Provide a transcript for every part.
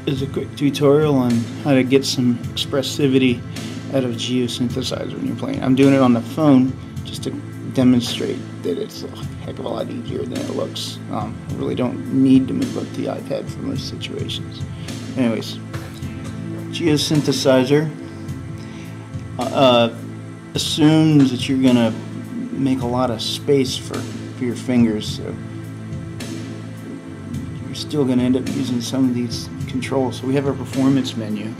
is a quick tutorial on how to get some expressivity out of GeoSynthesizer when you're playing. I'm doing it on the phone just to demonstrate that it's a heck of a lot easier than it looks. I really don't need to move up the iPad for most situations. Anyways, GeoSynthesizer assumes that you're gonna make a lot of space for your fingers, so you're still gonna end up using some of these controls. So we have our performance menu.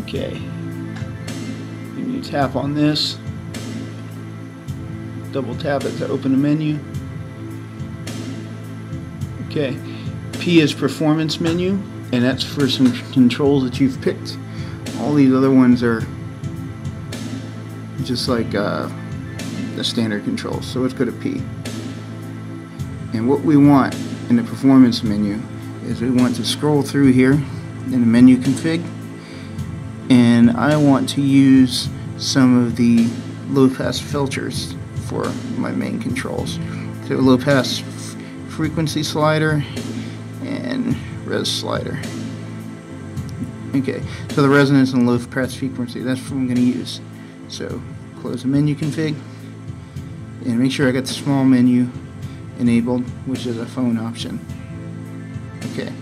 Okay, and you tap on this, double tap it to open the menu. Okay, P is performance menu, and that's for some controls that you've picked. All these other ones are just like the standard controls, so let's go to P. And what we want in the performance menu is we want to scroll through here in the menu config, and I want to use some of the low pass filters for my main controls. So low pass frequency slider and res slider. Okay, so the resonance and low pass frequency, that's what I'm going to use. So close the menu config and make sure I got the small menu enabled, which is a phone option. Okay.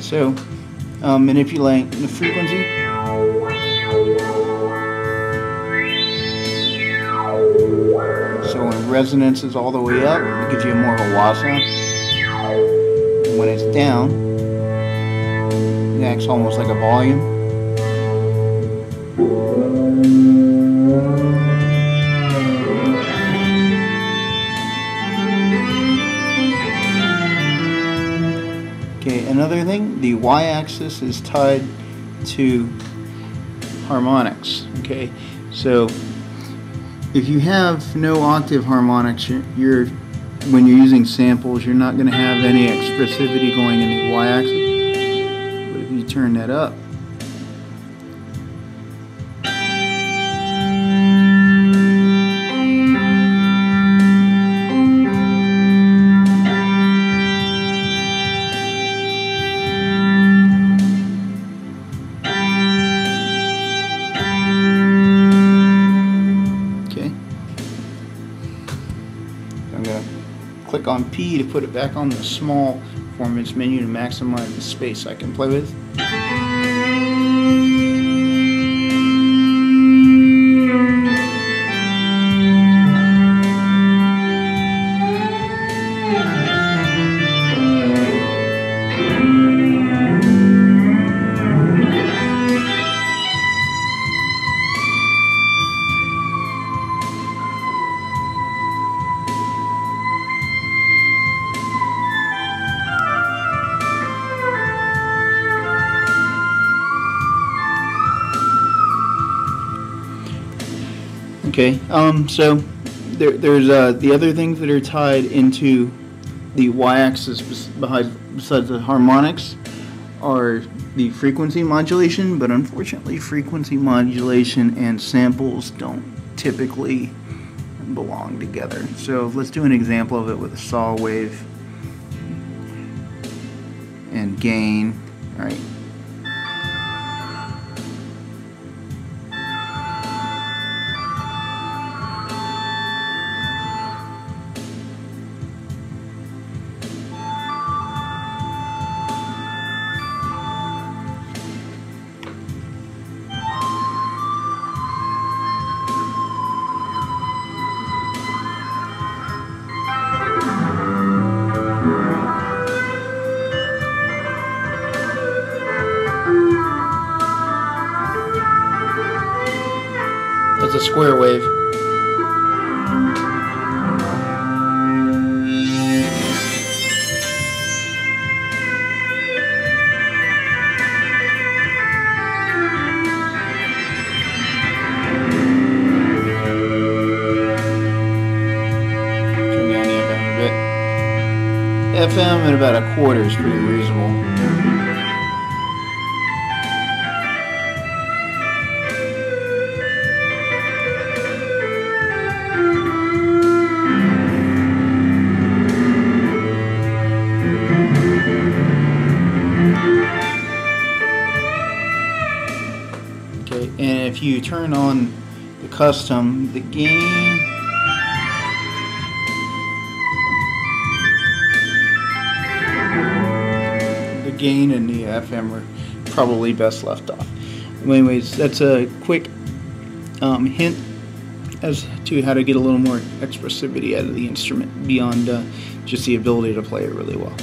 So, manipulate the frequency. So when resonance is all the way up, it gives you more of a wah sound. And when it's down, it acts almost like a volume. Okay, another thing, the y-axis is tied to harmonics. Okay, so if you have no octave harmonics, when you're using samples, you're not going to have any expressivity going in the y-axis. But if you turn that up, I'm going to click on P to put it back on the small performance menu to maximize the space I can play with. Okay, so there's the other things that are tied into the y-axis besides the harmonics are the frequency modulation, but unfortunately frequency modulation and samples don't typically belong together. So let's do an example of it with a saw wave and gain. All right. That's a square wave. FM at about a quarter is pretty reasonable. Okay, and if you turn on the custom, the gain, and the FM are probably best left off. Anyways, that's a quick hint as to how to get a little more expressivity out of the instrument beyond just the ability to play it really well.